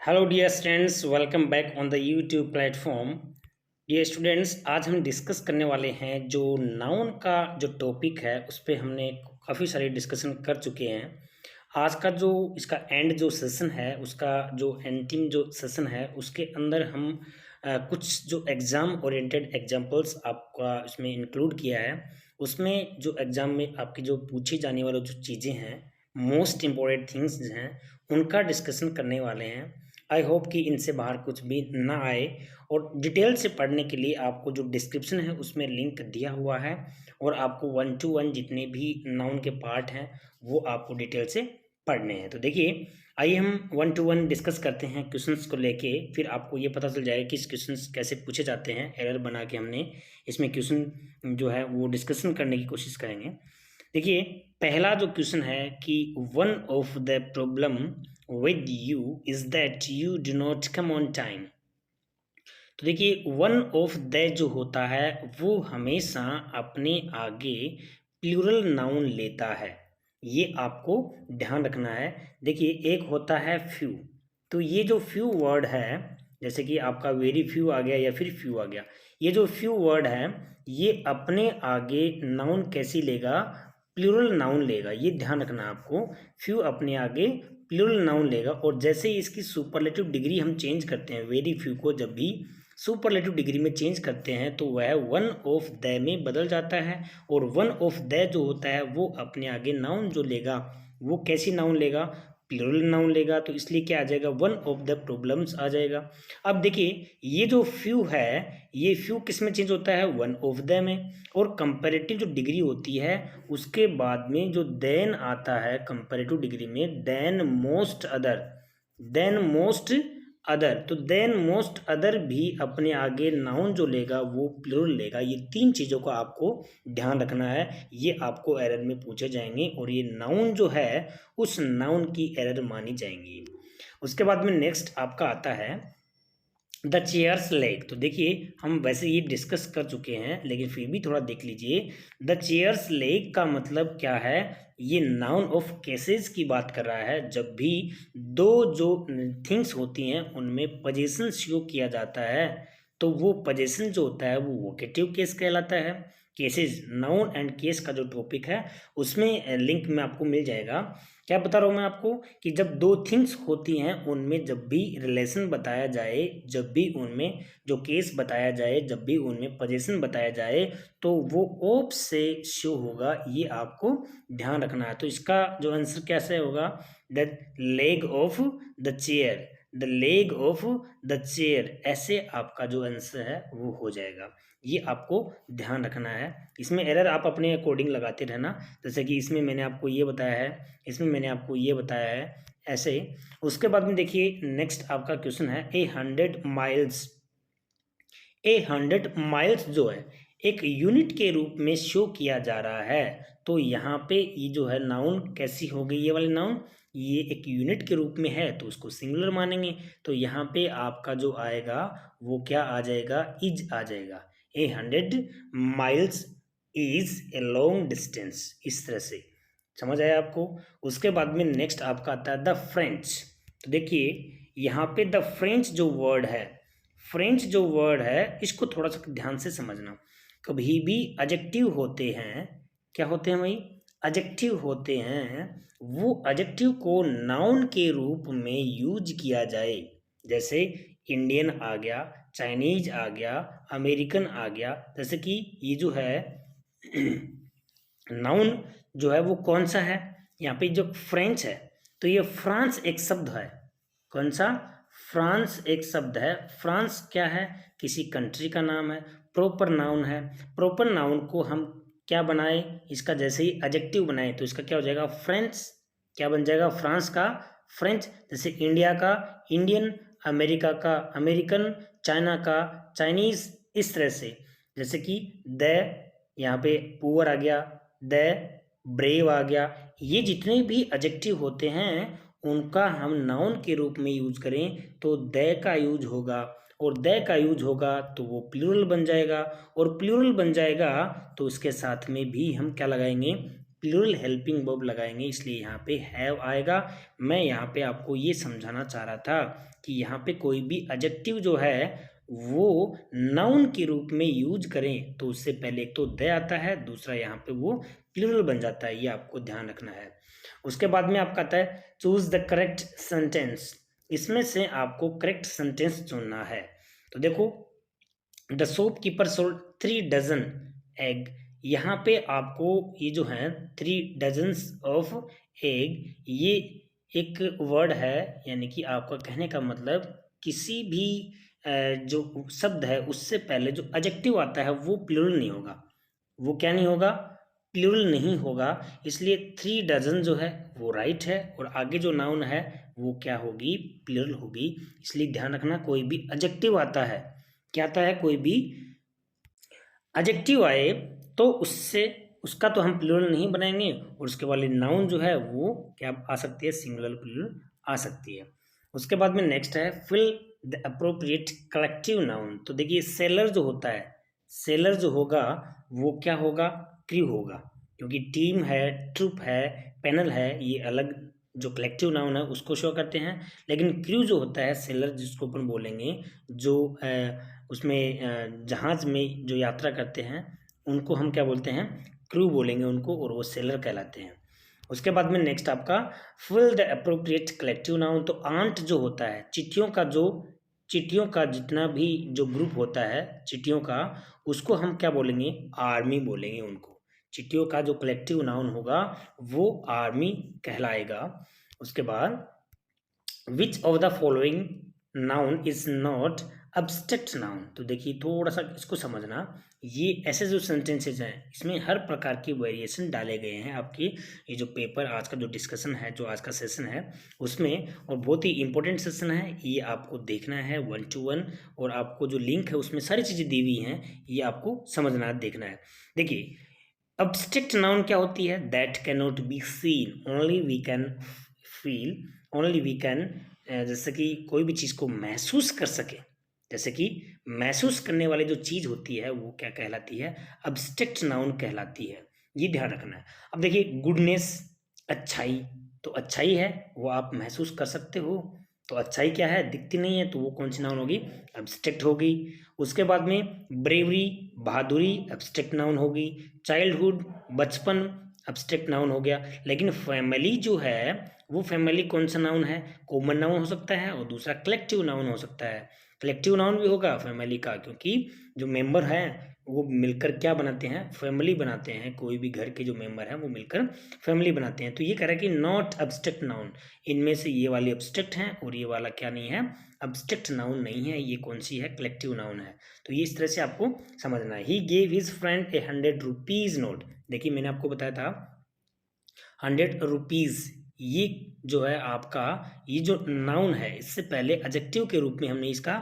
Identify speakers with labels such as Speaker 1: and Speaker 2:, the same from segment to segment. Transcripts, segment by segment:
Speaker 1: Hello dear students, welcome back on the YouTube platform. Dear students, आज हम discuss करने वाले हैं जो नाउन का जो टॉपिक है उस पर हमने काफ़ी सारे डिस्कशन कर चुके हैं। आज का जो इसका एंड जो सेशन है, उसका जो अंतिम जो सेशन है, उसके अंदर हम कुछ जो एग्ज़ाम ओरिएंटेड एग्जांपल्स आपका इसमें इंक्लूड किया है। उसमें जो एग्ज़ाम में आपकी जो पूछी जाने वाली जो चीज़ें हैं, मोस्ट इम्पॉर्टेंट थिंग्स हैं, उनका डिस्कशन करने वाले हैं। आई होप कि इनसे बाहर कुछ भी ना आए। और डिटेल से पढ़ने के लिए आपको जो डिस्क्रिप्शन है उसमें लिंक दिया हुआ है, और आपको 1 to 1 जितने भी नाउन के पार्ट हैं वो आपको डिटेल से पढ़ने हैं। तो देखिए, आइए हम 1 to 1 डिस्कस करते हैं क्वेश्चंस को लेके। फिर आपको ये पता चल जाएगा कि इस क्वेश्चंस कैसे पूछे जाते हैं। एरर बना के हमने इसमें क्वेश्चन जो है वो डिस्कशन करने की कोशिश करेंगे। देखिए, पहला जो क्वेश्चन है कि one of the problem with you is that you do not come on time. तो देखिए, वन ऑफ द जो होता है वो हमेशा अपने आगे प्लूरल नाउन लेता है। ये आपको ध्यान रखना है। देखिए, एक होता है फ्यू। तो ये जो फ्यू वर्ड है, जैसे कि आपका वेरी फ्यू आ गया या फिर फ्यू आ गया, ये जो फ्यू वर्ड है ये अपने आगे नाउन कैसी लेगा? प्लूरल नाउन लेगा। ये ध्यान रखना आपको। फ्यू अपने आगे प्लूरल नाउन लेगा। और जैसे ही इसकी सुपरलेटिव डिग्री हम चेंज करते हैं, वेरी फ्यू को जब भी सुपरलेटिव डिग्री में चेंज करते हैं तो वह वन ऑफ द में बदल जाता है। और वन ऑफ द जो होता है वो अपने आगे नाउन जो लेगा वो कैसी नाउन लेगा? प्लूरल नाउन लेगा। तो इसलिए क्या आ जाएगा? वन ऑफ द प्रॉब्लम्स आ जाएगा। अब देखिए, ये जो फ्यू है ये फ्यू किस में चेंज होता है? वन ऑफ द में। और कंपैरेटिव जो डिग्री होती है उसके बाद में जो देन आता है कंपैरेटिव डिग्री में, than most other, than most other. तो देन मोस्ट अदर भी अपने आगे नाउन जो लेगा वो प्लूरल लेगा। ये तीन चीज़ों का आपको ध्यान रखना है। ये आपको एरर में पूछे जाएंगे और ये नाउन जो है उस नाउन की एरर मानी जाएंगी। उसके बाद में नेक्स्ट आपका आता है द चेयर्स लेग। तो देखिए, हम वैसे ये डिस्कस कर चुके हैं लेकिन फिर भी थोड़ा देख लीजिए। द चेयर्स लेग का मतलब क्या है? ये नाउन ऑफ केसेस की बात कर रहा है। जब भी दो जो थिंग्स होती हैं उनमें पोजीशन शो किया जाता है तो वो पोजीशन जो होता है वो वोकेटिव केस कहलाता है। केसेस, नाउन एंड केस का जो टॉपिक है उसमें लिंक में आपको मिल जाएगा। क्या बता रहा हूँ मैं आपको कि जब दो थिंग्स होती हैं उनमें जब भी रिलेशन बताया जाए, जब भी उनमें जो केस बताया जाए, जब भी उनमें पोजीशन बताया जाए तो वो ऑफ से शो होगा। ये आपको ध्यान रखना है। तो इसका जो आंसर कैसे होगा? The leg of the chair, the leg of the chair, ऐसे आपका जो आंसर है वो हो जाएगा। ये आपको ध्यान रखना है। इसमें एरर आप अपने अकॉर्डिंग लगाते रहना। जैसे कि इसमें मैंने आपको ये बताया है, इसमें मैंने आपको ये बताया है, ऐसे। उसके बाद में देखिए, नेक्स्ट आपका क्वेश्चन है ए 100 माइल्स। ए 100 माइल्स जो है एक यूनिट के रूप में शो किया जा रहा है। तो यहाँ पे ये जो है नाउन कैसी हो गई? ये वाली नाउन ये एक यूनिट के रूप में है तो उसको सिंगुलर मानेंगे। तो यहाँ पे आपका जो आएगा वो क्या आ जाएगा? इज आ जाएगा। ए 100 miles is a long distance. इस तरह से समझ आया आपको? उसके बाद में नेक्स्ट आपका आता है द फ्रेंच। तो देखिए, यहाँ पे द फ्रेंच जो वर्ड है, फ्रेंच जो वर्ड है इसको थोड़ा सा ध्यान से समझना। कभी भी एडजेक्टिव होते हैं, क्या होते हैं भाई? एडजेक्टिव होते हैं। वो एडजेक्टिव को नाउन के रूप में यूज किया जाए। जैसे इंडियन आ गया, चाइनीज आ गया, अमेरिकन आ गया। जैसे कि ये जो है नाउन जो है वो कौन सा है? यहाँ पे जो फ्रेंच है तो ये फ्रांस एक शब्द है। कौन सा? फ्रांस एक शब्द है। फ्रांस क्या है? किसी कंट्री का नाम है, प्रॉपर नाउन है। प्रॉपर नाउन को हम क्या बनाए? इसका जैसे ही एडजेक्टिव बनाए तो इसका क्या हो जाएगा? फ्रेंच। क्या बन जाएगा? फ्रांस का फ्रेंच। जैसे इंडिया का इंडियन, अमेरिका का अमेरिकन, चाइना का चाइनीज, इस तरह से। जैसे कि द, यहाँ पे पुअर आ गया, द ब्रेव आ गया। ये जितने भी एडजेक्टिव होते हैं उनका हम नाउन के रूप में यूज करें तो द का यूज होगा। और द का यूज होगा तो वो प्लूरल बन जाएगा। और प्लूरल बन जाएगा तो उसके साथ में भी हम क्या लगाएंगे? प्लूरल हेल्पिंग वर्ब लगाएंगे, इसलिए यहाँ पे हैव आएगा। मैं यहाँ पे आपको ये समझाना चाह रहा था कि यहाँ पे कोई भी एडजेक्टिव जो है वो नाउन के रूप में यूज करें तो उससे पहले एक तो द आता है, दूसरा यहाँ पे वो प्लूरल बन जाता है, ये आपको ध्यान रखना है। उसके बाद में आपका आता है चूज द करेक्ट सेंटेंस। इसमें से आपको करेक्ट सेंटेंस चुनना है। तो देखो, the shopkeeper sold 3 dozen egg. यहाँ पे आपको ये जो है 3 डजन्स ऑफ एग, ये एक वर्ड है, यानी कि आपका कहने का मतलब किसी भी जो शब्द है उससे पहले जो एडजेक्टिव आता है वो प्लूरल नहीं होगा। वो क्या नहीं होगा? प्लूरल नहीं होगा। इसलिए 3 डजन जो है वो राइट है, और आगे जो नाउन है वो क्या होगी? प्लूरल होगी। इसलिए ध्यान रखना, कोई भी एडजेक्टिव आता है, क्या आता है, कोई भी एडजेक्टिव आए तो उसका तो हम प्लूरल नहीं बनाएंगे, और उसके वाले नाउन जो है वो क्या आ सकती है? सिंगुलर प्लूरल आ सकती है। उसके बाद में नेक्स्ट है fill the appropriate collective noun. तो देखिए, सेलर जो होता है, सेलर जो होगा वो क्या होगा? क्रू होगा, क्योंकि टीम है, ट्रुप है, पैनल है, ये अलग जो कलेक्टिव नाउन है उसको शो करते हैं। लेकिन क्रू जो होता है, सेलर जिसको अपन बोलेंगे, जो उसमें जहाज में जो यात्रा करते हैं उनको हम क्या बोलते हैं? क्रू बोलेंगे उनको, और वो सेलर कहलाते हैं। उसके बाद में नेक्स्ट आपका fill the appropriate collective noun. तो आंट जो होता है, चिट्ठियों का जितना भी जो ग्रुप होता है चिट्ठियों का, उसको हम क्या बोलेंगे? आर्मी बोलेंगे उनको। चिट्ठियों का जो कलेक्टिव नाउन होगा वो आर्मी कहलाएगा। उसके बाद which of the following noun is not abstract noun. तो देखिए, थोड़ा सा इसको समझना, ये ऐसे जो सेंटेंसेज हैं इसमें हर प्रकार की वेरिएशन डाले गए हैं आपकी ये जो पेपर, आज का जो डिस्कशन है, जो आज का सेशन है उसमें, और बहुत ही इंपॉर्टेंट सेशन है ये, आपको देखना है 1 to 1, और आपको जो लिंक है उसमें सारी चीज़ें दी हुई हैं, ये आपको समझना है, देखना है। देखिए, अब्स्ट्रैक्ट नाउन क्या होती है? That can not be seen, only we can feel, only we can, जैसे कि कोई भी चीज़ को महसूस कर सके, जैसे कि महसूस करने वाली जो चीज़ होती है वो क्या कहलाती है? अब्स्ट्रैक्ट नाउन कहलाती है। ये ध्यान रखना है। अब देखिए, गुडनेस, अच्छाई, तो अच्छाई है वो आप महसूस कर सकते हो, तो अच्छाई क्या है? दिखती नहीं है, तो वो कौन सी नाउन होगी? अब्स्ट्रैक्ट होगी। उसके बाद में ब्रेवरी, बहादुरी, अब्स्ट्रैक्ट नाउन होगी। चाइल्डहुड, बचपन, अब्स्ट्रैक्ट नाउन हो गया। लेकिन फैमिली जो है, वो फैमिली कौन सा नाउन है? कॉमन नाउन हो सकता है, और दूसरा कलेक्टिव नाउन हो सकता है। कलेक्टिव नाउन भी होगा फैमिली का, क्योंकि जो मेंबर हैं वो मिलकर क्या बनाते हैं? फैमिली बनाते हैं। कोई भी घर के जो मेंबर हैं वो मिलकर फैमिली बनाते हैं। तो ये कह रहा है कि नॉट अब्स्ट्रैक्ट नाउन, इनमें से ये वाली अब्स्ट्रैक्ट हैं और ये वाला क्या नहीं है? अब्स्ट्रैक्ट नाउन नहीं है। ये कौन सी है? कलेक्टिव नाउन है। तो ये इस तरह से आपको समझना है। He gave his friend A 100 rupees note. देखिए, मैंने आपको बताया था 100 रुपीज, ये जो है आपका, ये जो नाउन है इससे पहले एडजेक्टिव के रूप में हमने इसका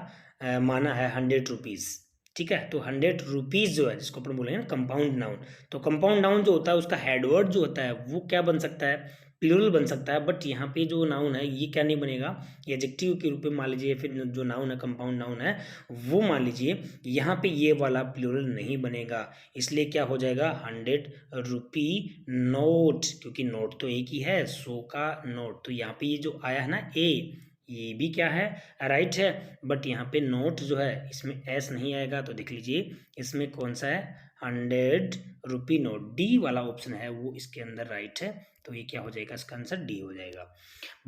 Speaker 1: माना है 100 रुपीज। ठीक है, तो 100 रुपीज जो है, जिसको अपन बोलेंगे ना कंपाउंड नाउन, तो कंपाउंड नाउन जो होता है उसका हेडवर्ड जो होता है वो क्या बन सकता है? प्लूरल बन सकता है। बट यहाँ पे जो नाउन है ये क्या नहीं बनेगा? ये एडजेक्टिव के रूप में मान लीजिए, फिर जो नाउन है कंपाउंड नाउन है वो मान लीजिए, यहाँ पे ये वाला प्लूरल नहीं बनेगा। इसलिए क्या हो जाएगा? 100 रुपी नोट, क्योंकि नोट तो एक ही है, 100 का नोट। तो यहाँ पे ये जो आया है ना ए, ये भी क्या है? राइट है। बट यहाँ पे नोट जो है इसमें एस नहीं आएगा, तो देख लीजिए इसमें कौन सा है? 100 रुपी नोट, डी वाला ऑप्शन है वो इसके अंदर राइट है। तो ये क्या हो जाएगा? इसका आंसर डी हो जाएगा।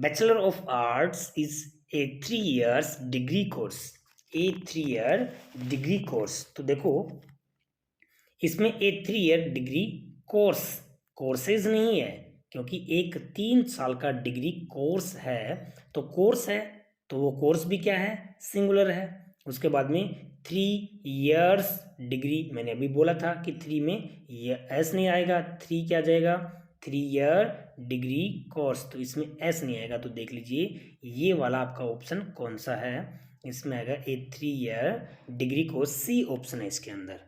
Speaker 1: Bachelor of arts is a 3 years degree course, A 3 year degree course. तो देखो, इसमें ए 3 year डिग्री कोर्स, कोर्सेज नहीं है, क्योंकि एक 3 साल का डिग्री कोर्स है, तो कोर्स है तो वो कोर्स भी क्या है? सिंगुलर है। उसके बाद में 3 years डिग्री, मैंने अभी बोला था कि 3 में एस नहीं आएगा, 3 क्या आ जाएगा? 3 year डिग्री कोर्स, तो इसमें एस नहीं आएगा। तो देख लीजिए ये वाला आपका ऑप्शन कौन सा है? इसमें आएगा A 3 year degree course, C option है इसके अंदर।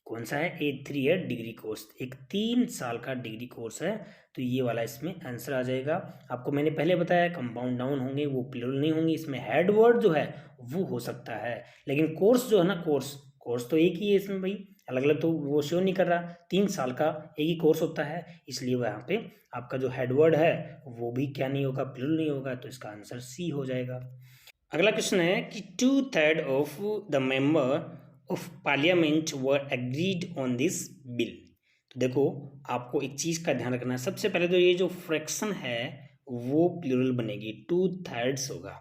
Speaker 1: कौन सा है? ए 3 year डिग्री कोर्स, एक 3 साल का डिग्री कोर्स है, तो ये वाला इसमें आंसर आ जाएगा। आपको मैंने पहले बताया कंपाउंड नाउन होंगे वो प्लूरल नहीं होंगे, इसमें हेड वर्ड जो है वो हो सकता है, लेकिन कोर्स जो है ना, कोर्स तो एक ही है इसमें भाई, अलग अलग तो वो शो नहीं कर रहा। 3 साल का एक ही कोर्स होता है, इसलिए वहाँ पे आपका जो हेडवर्ड है वो भी क्या नहीं होगा, प्लूरल नहीं होगा, तो इसका आंसर सी हो जाएगा। अगला क्वेश्चन है कि 2/3 of the member of parliament were agreed on this bill. तो देखो आपको एक चीज़ का ध्यान रखना है, सबसे पहले तो ये जो फ्रैक्शन है वो प्लूरल बनेगी, 2/3 होगा,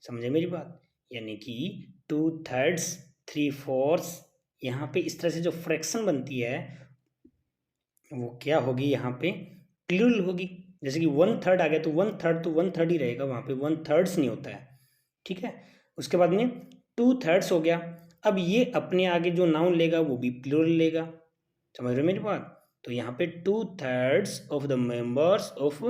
Speaker 1: समझे मेरी बात, यानी कि 2/3, 3/4, यहाँ पे इस तरह से जो फ्रैक्शन बनती है वो क्या होगी, यहाँ पे प्लूरल होगी। जैसे कि 1/3 आ गया तो 1/3 तो 1/3 ही रहेगा, वहाँ पे 1/3 नहीं होता है, ठीक है। उसके बाद में 2/3 हो गया। अब ये अपने आगे जो नाउन लेगा वो भी प्लूरल लेगा, समझ रहे हो मेरी बात। तो यहाँ पे 2/3 of the members of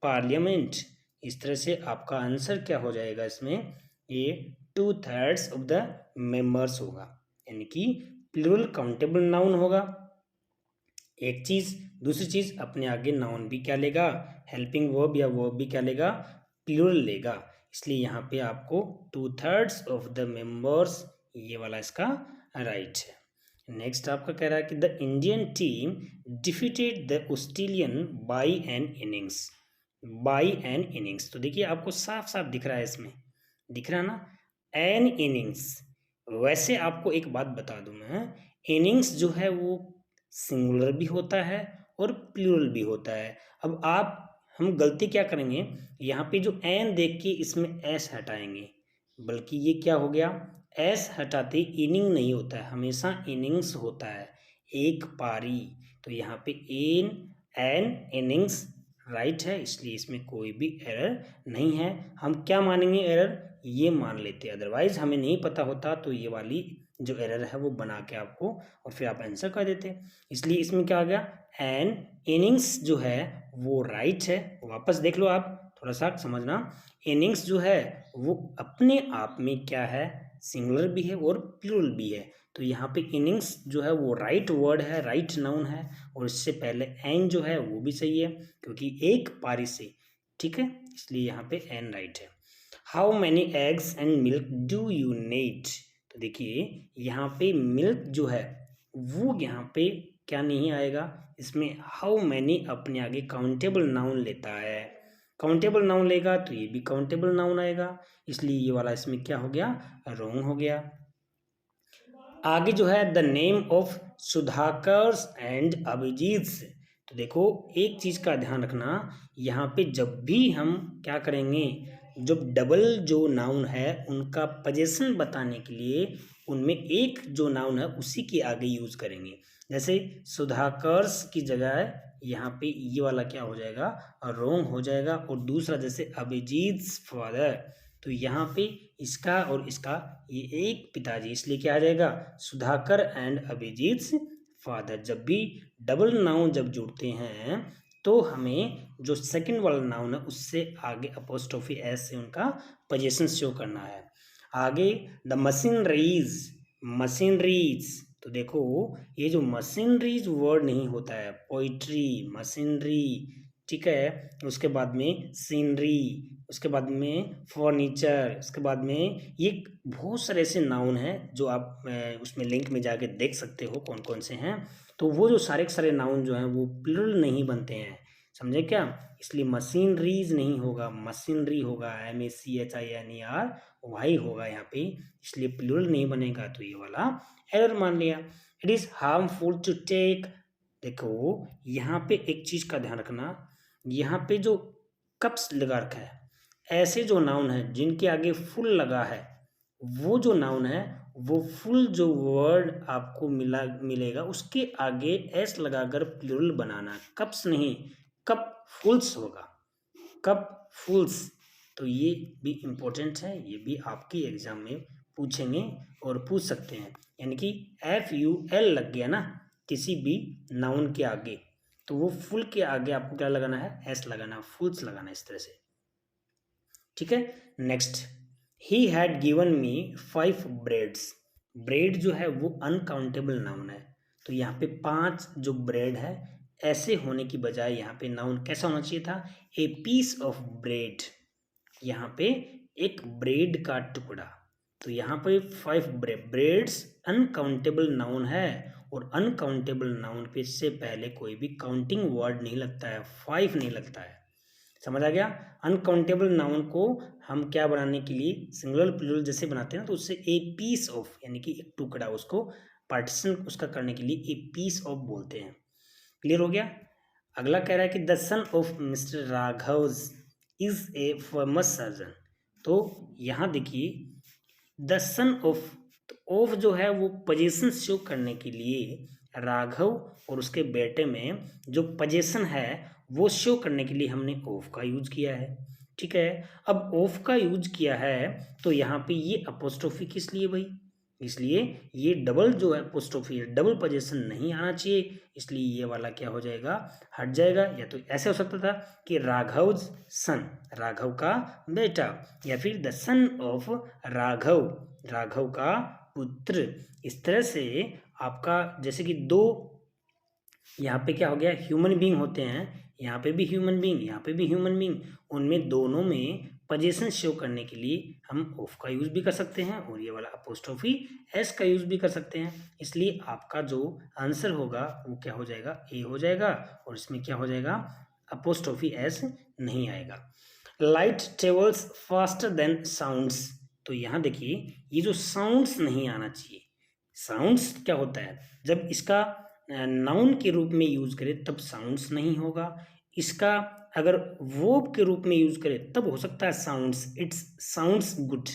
Speaker 1: parliament, इस तरह से आपका आंसर क्या हो जाएगा इसमें, ये 2/3 ऑफ द मेंबर्स होगा, यानी कि प्लूरल काउंटेबल नाउन होगा एक चीज। दूसरी चीज अपने आगे नाउन भी क्या लेगा, हेल्पिंग वर्ब या वर्ब भी क्या लेगा, प्लूरल लेगा, इसलिए यहाँ पे आपको 2/3 ऑफ द मेंबर्स ये वाला इसका राइट है। नेक्स्ट आपका कह रहा है कि the Indian team defeated the Australian by an innings, by an innings, तो देखिए आपको साफ साफ दिख रहा है, इसमें दिख रहा है ना, एन इनिंग्स। वैसे आपको एक बात बता दूं मैं, इनिंग्स जो है वो सिंगुलर भी होता है और प्लूरल भी होता है। अब आप हम गलती क्या करेंगे, यहाँ पे जो एन देख के इसमें एस हटाएंगे, बल्कि ये क्या हो गया, एस हटाते इनिंग नहीं होता है, हमेशा इनिंग्स होता है, एक पारी। तो यहाँ पे एन इनिंग्स राइट है, इसलिए इसमें कोई भी एरर नहीं है। हम क्या मानेंगे एरर, ये मान लेते, अदरवाइज हमें नहीं पता होता तो ये वाली जो एरर है वो बना के आपको और फिर आप आंसर कर देते। इसलिए इसमें क्या आ गया, एन इनिंग्स जो है वो राइट है। वापस देख लो आप, थोड़ा सा समझना, इनिंग्स जो है वो अपने आप में क्या है, सिंगुलर भी है और प्लूरल भी है। तो यहाँ पे इनिंग्स जो है वो राइट वर्ड है, राइट नाउन है, और इससे पहले एन जो है वो भी सही है क्योंकि एक पारी से, ठीक है, इसलिए यहाँ पे एन राइट है। How many eggs and milk do you need, तो देखिए यहाँ पे मिल्क जो है वो यहाँ पे क्या नहीं आएगा, इसमें हाउ मैनी अपने आगे काउंटेबल नाउन लेता है, काउंटेबल नाउन लेगा तो ये भी काउंटेबल नाउन आएगा, इसलिए ये वाला इसमें क्या हो गया, रॉन्ग हो गया। आगे जो है the name of Sudhakar and Abhijit, तो देखो एक चीज का ध्यान रखना, यहाँ पे जब भी हम क्या करेंगे, जब डबल जो नाउन है उनका पोजीशन बताने के लिए उनमें एक जो नाउन है उसी के आगे यूज करेंगे। जैसे सुधाकर की जगह यहाँ पे ये वाला क्या हो जाएगा, रॉन्ग हो जाएगा, और दूसरा जैसे अभिजीत फादर, तो यहाँ पे इसका और इसका ये एक पिताजी, इसलिए क्या आ जाएगा, सुधाकर एंड अभिजीत फादर। जब भी डबल नाउन जब जुड़ते हैं तो हमें जो सेकंड वाला नाउन है उससे आगे अपोस्ट्रोफी एस से उनका पोजीशन शो करना है। आगे द मशीनरीज, मशीनरीज, तो देखो ये जो मशीनरीज वर्ड नहीं होता है, पोइट्री, मशीनरी, ठीक है, उसके बाद में सीनरी, उसके बाद में फर्नीचर, उसके बाद में ये बहुत सारे ऐसे नाउन हैं जो आप उसमें लिंक में जाके देख सकते हो कौन कौन से हैं। तो वो जो सारे के सारे नाउन जो हैं वो प्लूरल नहीं बनते हैं, समझे क्या, इसलिए मशीनरीज नहीं होगा, मशीनरी होगा, MACHINER होगा यहाँ पे, इसलिए प्लूरल नहीं बनेगा, तो ये वाला एरर मान लिया। It is harmful to take, देखो यहाँ पे एक चीज का ध्यान रखना, यहाँ पे जो कप्स लगा रखा है, ऐसे जो नाउन है जिनके आगे फुल लगा है, वो जो नाउन है वो फुल जो वर्ड आपको मिलेगा उसके आगे एस लगाकर प्लूरल बनाना, कप्स नहीं, कप फुल्स होगा, कप फुल्स। तो ये भी इम्पोर्टेंट है, ये भी आपके एग्जाम में पूछेंगे और पूछ सकते हैं, यानी कि FUL लग गया ना किसी भी नाउन के आगे, तो वो फुल के आगे आपको क्या लगाना है, एस लगाना, फुल्स लगाना, इस तरह से, ठीक है। Next, he had given me 5 breads, bread जो है वो अनकाउंटेबल नाउन है, तो यहाँ पे 5 जो ब्रेड है, ऐसे होने की बजाय यहाँ पे नाउन कैसा होना चाहिए था, ए पीस ऑफ ब्रेड, यहाँ पे एक ब्रेड का टुकड़ा, तो यहाँ पे 5 ब्रेड्स अनकाउंटेबल नाउन है और अनकाउंटेबल नाउन पे से पहले कोई भी काउंटिंग वर्ड नहीं लगता है, 5 नहीं लगता है। समझ आ गया? अनकाउंटेबल नाउन को हम क्या बनाने के लिए सिंगुलर प्लूरल जैसे बनाते हैं तो उससे ए पीस ऑफ यानी कि एक टुकड़ा, उसको पार्टीशन उसका करने के लिए ए पीस ऑफ बोलते हैं। क्लियर हो गया? अगला कह रहा है कि the son of mister Raghav is a famous surgeon. तो यहाँ देखिए द सन ऑफ जो है वो पोजीशन शो करने के लिए राघव और उसके बेटे में जो पोजीशन है वो शो करने के लिए हमने ऑफ का यूज किया है। ठीक है, अब ऑफ का यूज किया है तो यहाँ पे ये अपोस्ट्रोफी किस लिए भाई? इसलिए ये डबल जो है अपोस्ट्रोफी है, डबल पोजीशन नहीं आना चाहिए, इसलिए ये वाला क्या हो जाएगा, हट जाएगा। या तो ऐसे हो सकता था कि राघव सन, राघव का बेटा, या फिर the son of Raghav, Raghav का पुत्र। इस तरह से आपका जैसे कि दो यहाँ पे क्या हो गया, ह्यूमन बीइंग होते हैं, यहाँ पे भी ह्यूमन बीइंग, यहाँ पे भी ह्यूमन बीइंग, उनमें दोनों में पोजीशन शो करने के लिए हम ऑफ का यूज भी कर सकते हैं और ये वाला अपोस्ट्रोफी एस का यूज भी कर सकते हैं। इसलिए आपका जो आंसर होगा वो क्या हो जाएगा, ए हो जाएगा, और इसमें क्या हो जाएगा, अपोस्ट्रोफी एस नहीं आएगा। Light travels faster than sounds. तो यहाँ देखिए ये जो साउंड्स नहीं आना चाहिए, साउंड्स क्या होता है, जब इसका नाउन के रूप में यूज करें तब साउंड्स नहीं होगा, इसका अगर वर्ब के रूप में यूज करें तब हो सकता है साउंड्स, इट्स साउंड्स गुड,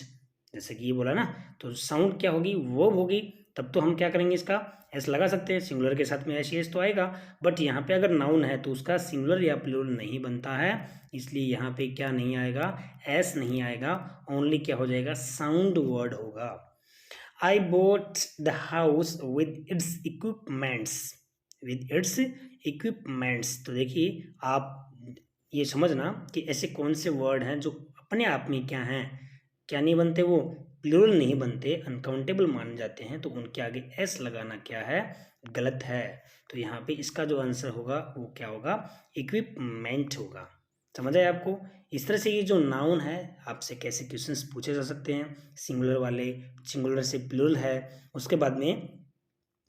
Speaker 1: जैसे कि ये बोला ना, तो साउंड क्या होगी, वर्ब होगी, तब तो हम क्या करेंगे, इसका एस लगा सकते हैं, सिंगुलर के साथ में एस एस तो आएगा। बट यहाँ पे अगर नाउन है तो उसका सिंगुलर या प्लूरल नहीं बनता है, इसलिए यहाँ पे क्या नहीं आएगा, एस नहीं आएगा, ओनली क्या हो जाएगा, साउंड वर्ड होगा। I bought the house with its equipments, with its equipments। तो देखिए आप ये समझना कि ऐसे कौन से वर्ड हैं जो अपने आप में क्या हैं, क्या नहीं बनते, वो प्लूरल नहीं बनते, अनकाउंटेबल माने जाते हैं, तो उनके आगे एस लगाना क्या है, गलत है। तो यहाँ पे इसका जो आंसर होगा वो क्या होगा, इक्विपमेंट होगा। समझ आए आपको? इस तरह से ये जो नाउन है आपसे कैसे क्वेश्चंस पूछे जा सकते हैं, सिंगुलर वाले, सिंगुलर से प्लूरल है, उसके बाद में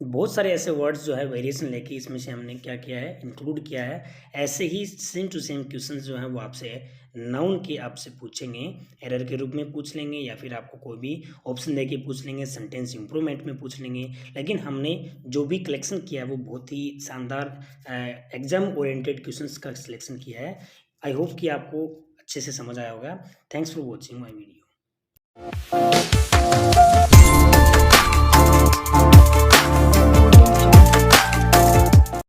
Speaker 1: बहुत सारे ऐसे वर्ड्स जो है वेरिएशन लेके इसमें से हमने क्या किया है, इंक्लूड किया है। ऐसे ही सेम टू सेम क्वेश्चंस जो हैं वो आपसे नाउन के आपसे पूछेंगे, एरर के रूप में पूछ लेंगे, या फिर आपको कोई भी ऑप्शन दे के पूछ लेंगे, सेंटेंस इंप्रूवमेंट में पूछ लेंगे। लेकिन हमने जो भी कलेक्शन किया है वो बहुत ही शानदार एग्जाम ओरिएंटेड क्वेश्चंस का सिलेक्शन किया है। आई होप कि आपको अच्छे से समझ आया होगा। Thanks for watching my video.